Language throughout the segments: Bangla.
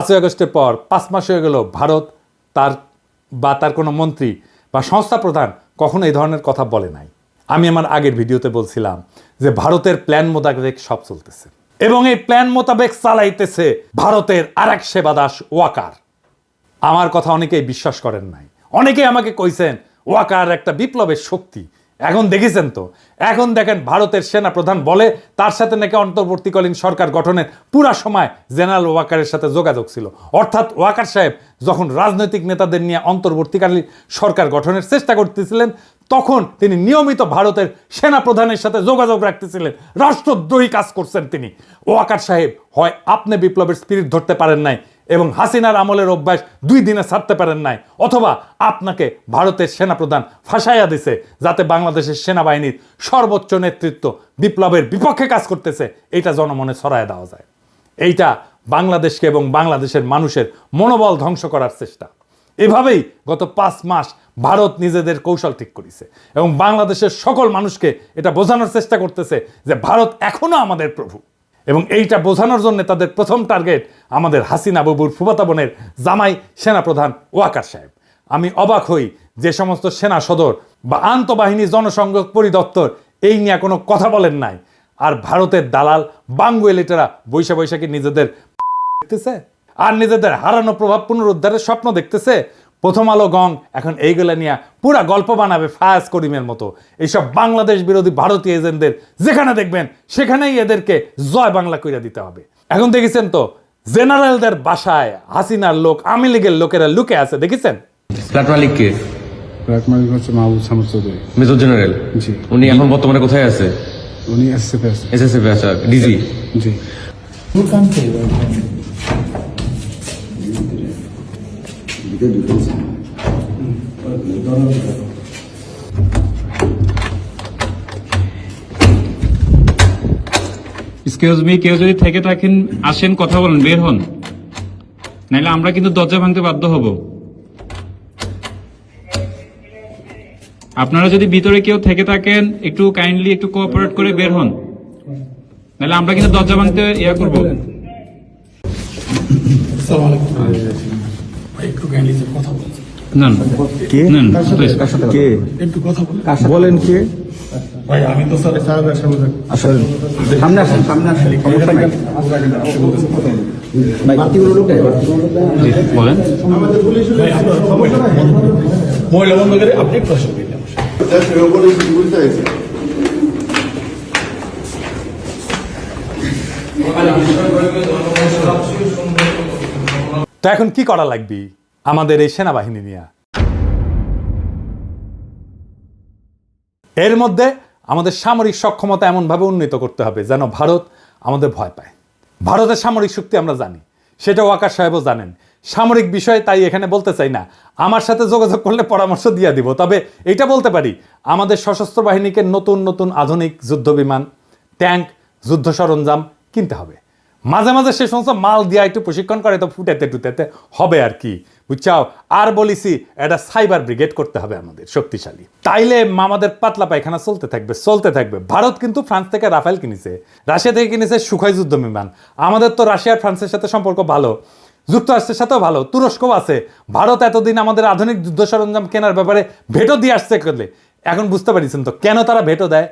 5ই আগস্টের পর 5 মাস হয়ে গেল ভারত তার কোনো মন্ত্রী বা সংস্থা প্রধান কখনো এই ধরনের কথা বলে নাই। আমি আমার আগের ভিডিওতে বলছিলাম যে ভারতের প্ল্যান মোতাবেক সব চলতেছে এবং এই প্ল্যান মোতাবেক চালাইতেছে ভারতের আরেক সেবাদাস ওয়াকার। আমার কথা অনেকেই বিশ্বাস করেন নাই, অনেকেই আমাকে কইছেন ওয়াকার একটা বিপ্লবের শক্তি। এখন দেখেছেন তো, এখন দেখেন ভারতের সেনা প্রধান বলে তার সাথে নাকি অন্তর্বর্তীকালীন সরকার গঠনের পুরা সময় জেনারেল ওয়াকারের সাথে যোগাযোগ ছিল। অর্থাৎ ওয়াকার সাহেব যখন রাজনৈতিক নেতাদের নিয়ে অন্তর্বর্তীকালীন সরকার গঠনের চেষ্টা করতেছিলেন তখন তিনি নিয়মিত ভারতের সেনা প্রধানের সাথে যোগাযোগ রাখতেছিলেন। রাষ্ট্রদ্রোহী কাজ করছেন তিনি। ওয়াকার সাহেব হয় আপনি বিপ্লবের স্পিরিট ধরতে পারেন নাই এবং হাসিনার আমলের অভ্যাস 2 দিনে ছাড়তে পারেন নাই, অথবা আপনাকে ভারতের সেনাপ্রধান ফাঁসাইয়া দিছে যাতে বাংলাদেশের সেনাবাহিনীর সর্বোচ্চ নেতৃত্ব বিপ্লবের বিপক্ষে কাজ করতেছে এইটা জনমনে ছড়ায় দেওয়া যায়। এইটা বাংলাদেশকে এবং বাংলাদেশের মানুষের মনোবল ধ্বংস করার চেষ্টা। এভাবেই গত 5 মাস ভারত নিজেদের কৌশল ঠিক করেছে এবং বাংলাদেশের সকল মানুষকে এটা বোঝানোর চেষ্টা করতেছে যে ভারত এখনো আমাদের প্রভু। এবং এইটা বোঝানোর জন্য তাদের প্রথম টার্গেট আমাদের হাসিনা বাবুর ফুফাতো বোনের জামাই সেনাপ্রধান ওয়াকার সাহেব। আমি অবাক হই যে সমস্ত সেনা সদর বা আন্তঃবাহিনী জনসংযোগ পরিদপ্তর এই নিয়ে কোনো কথা বলেন নাই, আর ভারতের দালাল বাঙ্গুয়েলিটারা বৈশাখী নিজেদের দেখতেছে আর নিজেদের হারানো প্রভাব পুনরুদ্ধারের স্বপ্ন দেখতেছে। প্রথম আলো গং এখন এইগুলা নিয়ে পুরা গল্প বানাবে ফায়াজ করিমের মতো। এইসব বাংলাদেশ বিরোধী ভারতীয় এজেন্টদের যেখানে দেখবেন সেখানেই এদেরকে জয় বাংলা কইরা দিতে হবে। এখন দেখেছেন তো জেনারেলদের বাসায় হাসিনার লোক, আওয়ামী লীগের লোকেরা লুকে আছে, দেখেছেন? ফ্ল্যাট মালিক কে? ফ্ল্যাট মালিক হচ্ছে মাহবুব সামদ চৌধুরী, মেজর জেনারেল। জি। উনি এখন বর্তমানে কোথায় আছে? উনি এসএসএফ আছে। এসএসএফ আছে, ডিজি। জি। এক্সকিউজ মি, কেউ যদি থেকে থাকেন আসেন, কথা বলেন, বের হন, নাহলে আমরা কিন্তু দরজা ভাঙতে বাধ্য হব। আপনারা যদি ভিতরে কেউ থেকে থাকেন একটু কাইন্ডলি একটু কোঅপারেট করে বের হন, নাহলে আমরা কিন্তু দরজা ভাঙতে ইয়া করব। বলেন কে? ভাই আমি তো স্যার আসলে সামনে আসেন, সামনে আসেন, সমস্যা নাই। বলেন। মহিলা বন্ধ করে আপনি একটু আসেন। তো এখন কি করা লাগবে আমাদের এই সেনাবাহিনী নিয়ে? এর মধ্যে আমাদের সামরিক সক্ষমতা এমনভাবে উন্নীত করতে হবে যেন ভারত আমাদের ভয় পায়। ভারতের সামরিক শক্তি আমরা জানি, সেটা ওয়াকার সাহেবও জানেন। সামরিক বিষয়ে তাই এখানে বলতে চাই না, আমার সাথে যোগাযোগ করলে পরামর্শ দিয়ে দিব। তবে এটা বলতে পারি আমাদের সশস্ত্র বাহিনীকে নতুন নতুন আধুনিক যুদ্ধ বিমান, ট্যাঙ্ক, যুদ্ধ সরঞ্জাম কিনতে হবে। মাঝে মাঝে সে সমস্ত মাল দিয়া একটু প্রশিক্ষণ করে তো ফুটেতে টুটেতে হবে আর কি, বুঝছাও? আর বলিছি এটা সাইবার ব্রিগেড করতে হবে আমাদের শক্তিশালী, তাইলে আমাদের পাতলা পায়খানা চলতে থাকবে। ভারত কিন্তু ফ্রান্স থেকে রাফেল কিনেছে, রাশিয়া থেকে কিনেছে সুখয় যুদ্ধ বিমান। আমাদের তো রাশিয়া আর ফ্রান্সের সাথে সম্পর্ক ভালো, যুক্তরাষ্ট্রের সাথেও ভালো, তুরস্কও আছে। ভারত এতদিন আমাদের আধুনিক যুদ্ধ সরঞ্জাম কেনার ব্যাপারে ভেটো দিয়ে আসছে করলে, এখন বুঝতে পারছেন তো কেন তারা ভেটো দেয়?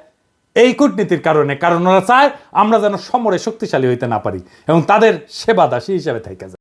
এই কূটনীতির কারণে, কারণ ওরা চায় আমরা যেন সমরে শক্তিশালী হইতে না পারি এবং তাদের সেবা দাসী হিসেবে থেকে যায়।